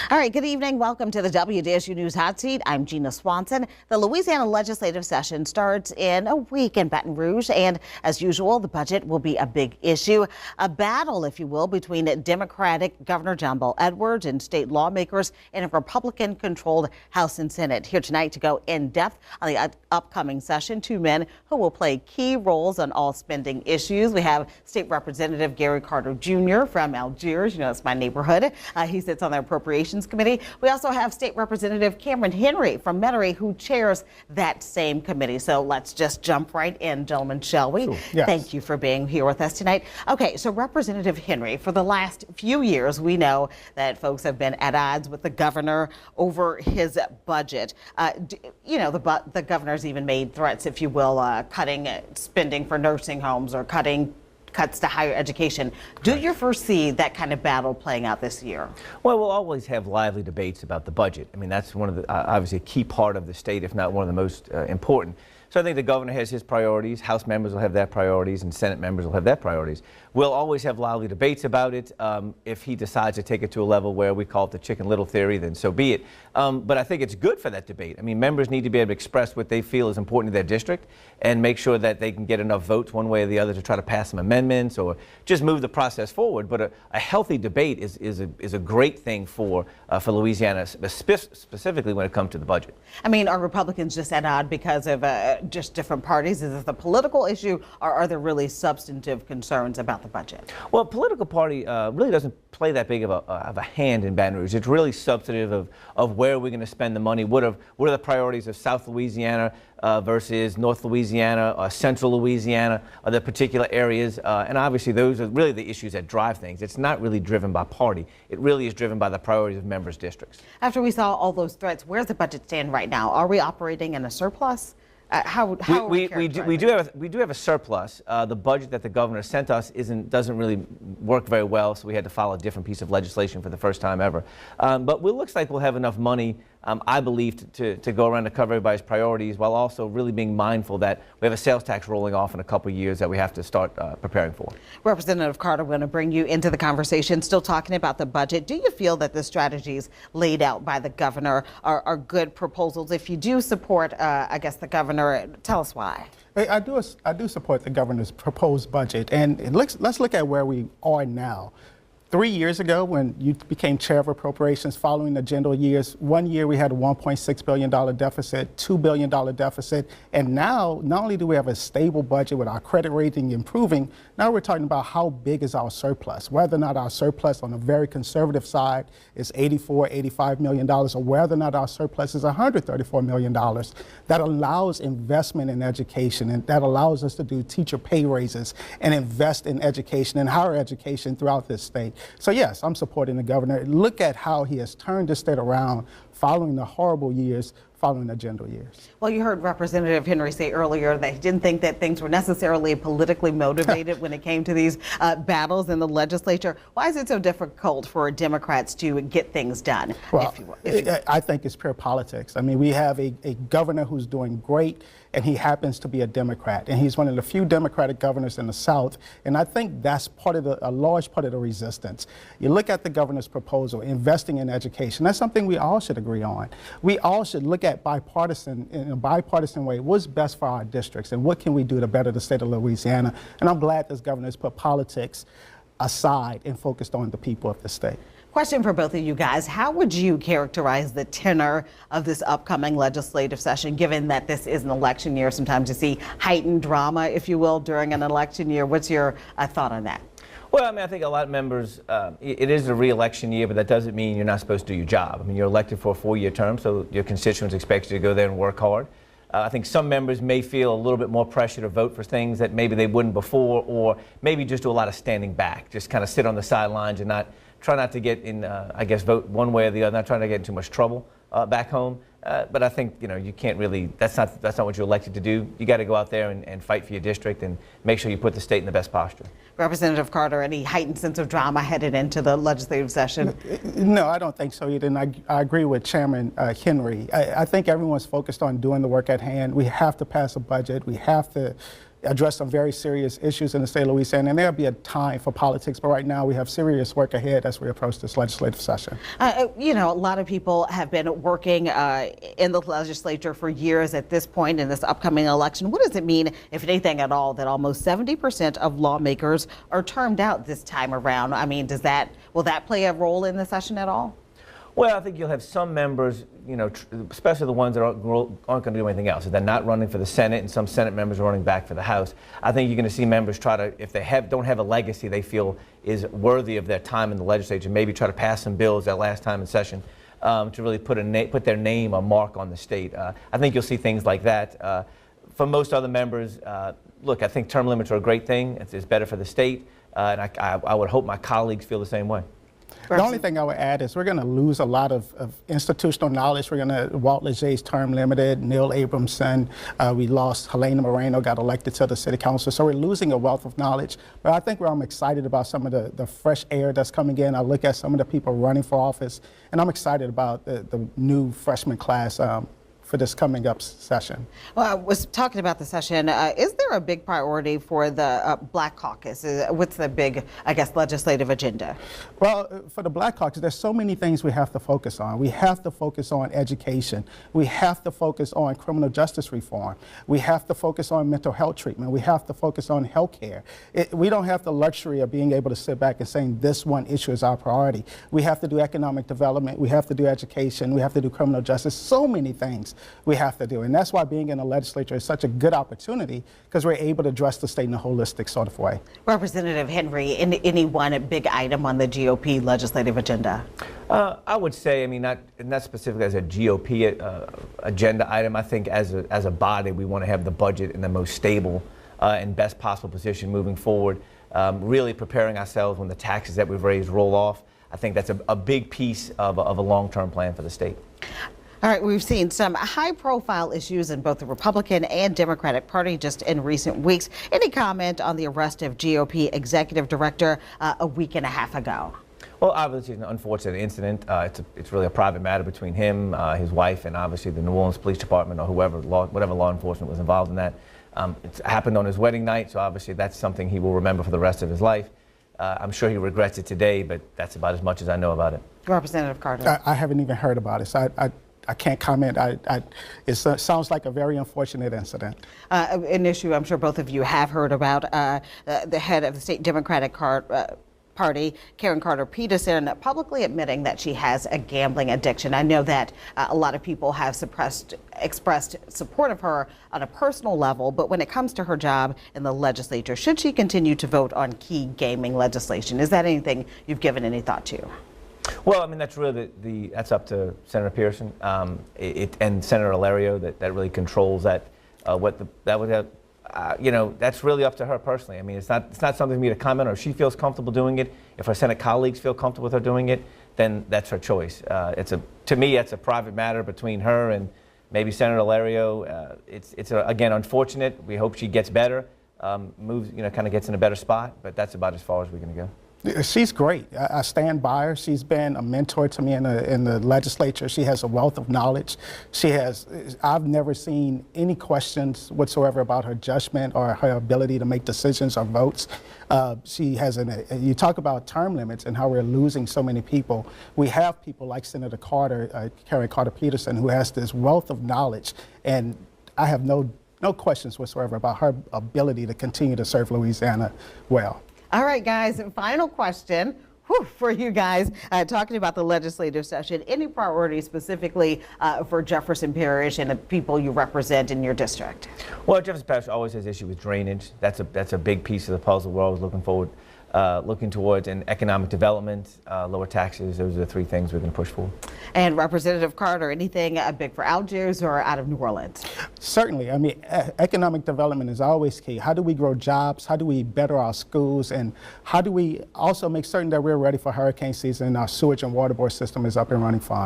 All right, good evening. Welcome to the WDSU News Hot Seat. I'm Gina Swanson. The Louisiana legislative session starts in a week in Baton Rouge, and as usual, the budget will be a big issue, a battle, if you will, between Democratic Governor John Bel Edwards and state lawmakers in a Republican-controlled House and Senate. Here tonight to go in depth on the upcoming session, two men who will play key roles on all spending issues. We have State Representative Gary Carter Jr. from Algiers. You know, it's my neighborhood. He sits on the Appropriations Committee. We also have State Representative Cameron Henry from Metairie, who chairs that same committee. So let's just jump right in, gentlemen, shall we? Sure. Yes. Thank you for being here with us tonight. Okay, so Representative Henry, for the last few years, we know that folks have been at odds with the governor over his budget. You know, the governor's even made threats, if you will, cutting spending for nursing homes or cuts to higher education. Do you foresee that kind of battle playing out this year? Well, we'll always have lively debates about the budget. I mean, that's one of the, obviously a key part of the state, if not one of the most important. So I think the governor has his priorities, House members will have their priorities, and Senate members will have their priorities. We'll always have lively debates about it. If he decides to take it to a level where we call it the Chicken Little theory, then so be it. But I think it's good for that debate. I mean, members need to be able to express what they feel is important to their district and make sure that they can get enough votes one way or the other to try to pass some amendments or just move the process forward. But a healthy debate is a great thing for Louisiana, specifically when it comes to the budget. I mean, are Republicans just at odds because of just different parties? Is this a political issue, or are there really substantive concerns about the budget? Well, political party really doesn't play that big of a hand in Baton Rouge. It's really substantive of where we're going to spend the money. What are the priorities of South Louisiana versus North Louisiana or Central Louisiana, or the particular areas? And obviously those are really the issues that drive things. It's not really driven by party. It really is driven by the priorities of members' districts. After we saw all those threats, where's the budget stand right now? Are we operating in a surplus? We do have a surplus. The budget that the governor sent us doesn't really work very well, so we had to file a different piece of legislation for the first time ever. But it looks like we'll have enough money, I believe, to go around to cover everybody's priorities, while also really being mindful that we have a sales tax rolling off in a couple of years that we have to start preparing for. Representative Carter, we're going to bring you into the conversation, still talking about the budget. Do you feel that the strategies laid out by the governor are good proposals? If you do support, I guess, the governor, tell us why. I do support the governor's proposed budget, and let's look at where we are now. 3 years ago, when you became chair of appropriations following the general years, 1 year we had a $1.6 billion deficit, $2 billion deficit, and now not only do we have a stable budget with our credit rating improving, now we're talking about how big is our surplus, whether or not our surplus on the very conservative side is $84, $85 million, or whether or not our surplus is $134 million. That allows investment in education, and that allows us to do teacher pay raises and invest in education and higher education throughout this state. So yes, I'm supporting the governor. Look at how he has turned the state around following the horrible years, following the general years. Well, you heard Representative Henry say earlier that he didn't think that things were necessarily politically motivated when it came to these battles in the legislature. Why is it so difficult for Democrats to get things done? Well, I think it's pure politics. I mean, we have a governor who's doing great, and he happens to be a Democrat, and he's one of the few Democratic governors in the South, and I think that's a large part of the resistance. You look at the governor's proposal, investing in education. That's something we all should agree on. We all should look at in a bipartisan way, what's best for our districts and what can we do to better the state of Louisiana. And I'm glad this governor has put politics aside and focused on the people of the state. Question for both of you guys. How would you characterize the tenor of this upcoming legislative session, given that this is an election year? Sometimes you see heightened drama, if you will, during an election year. What's your thought on that? Well, I mean, I think a lot of members, it is a re-election year, but that doesn't mean you're not supposed to do your job. I mean, you're elected for a 4-year term, so your constituents expect you to go there and work hard. I think some members may feel a little bit more pressure to vote for things that maybe they wouldn't before, or maybe just do a lot of standing back, just kind of sit on the sidelines and try not to get in, I guess, vote one way or the other, not trying to get in too much trouble back home. But I think, you know, you can't really, that's not what you're elected to do. You got to go out there and fight for your district and make sure you put the state in the best posture. Representative Carter, any heightened sense of drama headed into the legislative session? No, I don't think so either, and I agree with Chairman Henry. I think everyone's focused on doing the work at hand. We have to pass a budget. We have to address some very serious issues in the state of Louisiana, and there'll be a time for politics, but right now we have serious work ahead as we approach this legislative session. You know, a lot of people have been working in the legislature for years at this point in this upcoming election. What does it mean, if anything at all, that almost 70% of lawmakers are termed out this time around? I mean, will that play a role in the session at all? Well, I think you'll have some members, you know, especially the ones that aren't going to do anything else. If they're not running for the Senate, and some Senate members are running back for the House, I think you're going to see members try to, if they don't have a legacy they feel is worthy of their time in the legislature, maybe try to pass some bills that last time in session to really put their name or mark on the state. I think you'll see things like that. For most other members, look, I think term limits are a great thing. It's better for the state, and I would hope my colleagues feel the same way. The only thing I would add is we're going to lose a lot of institutional knowledge. We're going to, Walt Legge's term limited, Neil Abramson, we lost Helena Moreno, got elected to the city council. So we're losing a wealth of knowledge. But I think I'm excited about some of the fresh air that's coming in. I look at some of the people running for office, and I'm excited about the new freshman class for this coming up session. Well, I was talking about the session. Is there a big priority for the Black Caucus? What's the big, I guess, legislative agenda? Well, for the Black Caucus, there's so many things we have to focus on. We have to focus on education. We have to focus on criminal justice reform. We have to focus on mental health treatment. We have to focus on health care. We don't have the luxury of being able to sit back and saying this one issue is our priority. We have to do economic development. We have to do education. We have to do criminal justice. So many things we have to do. And that's why being in the legislature is such a good opportunity, because we're able to address the state in a holistic sort of way. Representative Henry, any one big item on the GOP legislative agenda? I would say, I mean, not specifically as a GOP agenda item. I think as a body, we want to have the budget in the most stable and best possible position moving forward, really preparing ourselves when the taxes that we've raised roll off. I think that's a big piece of a long-term plan for the state. All right, we've seen some high-profile issues in both the Republican and Democratic Party just in recent weeks. Any comment on the arrest of GOP Executive Director a week and a half ago? Well, obviously, it's an unfortunate incident. It's really a private matter between him, his wife, and obviously the New Orleans Police Department or whatever law enforcement was involved in that. It happened on his wedding night, so obviously that's something he will remember for the rest of his life. I'm sure he regrets it today, but that's about as much as I know about it. Representative Carter. I haven't even heard about it, so I can't comment. It sounds like a very unfortunate incident. An issue I'm sure both of you have heard about. The head of the state Democratic Party, Karen Carter Peterson, publicly admitting that she has a gambling addiction. I know that a lot of people have expressed support of her on a personal level, but when it comes to her job in the legislature, should she continue to vote on key gaming legislation? Is that anything you've given any thought to? Well, I mean, that's really that's up to Senator Pearson and Senator Alario that really controls that. You know, that's really up to her personally. I mean, it's not something for me to comment on. If she feels comfortable doing it, if her Senate colleagues feel comfortable with her doing it, then that's her choice. To me, it's a private matter between her and maybe Senator Alario. It's again unfortunate. We hope she gets better, moves, you know, kind of gets in a better spot. But that's about as far as we're going to go. She's great. I stand by her. She's been a mentor to me in the legislature. She has a wealth of knowledge. I've never seen any questions whatsoever about her judgment or her ability to make decisions or votes. She has you talk about term limits and how we're losing so many people. We have people like Senator Carter, Karen Carter Peterson, who has this wealth of knowledge, and I have no questions whatsoever about her ability to continue to serve Louisiana well. All right, guys, and final question for you guys, talking about the legislative session. Any priorities specifically for Jefferson Parish and the people you represent in your district? Well, Jefferson Parish always has issue with drainage. That's a big piece of the puzzle. We're always looking towards an economic development, lower taxes. Those are the three things we're going to push for. And Representative Carter, anything big for Algiers or out of New Orleans? Certainly. I mean, economic development is always key. How do we grow jobs? How do we better our schools? And how do we also make certain that we're ready for hurricane season and our sewage and water board system is up and running fine?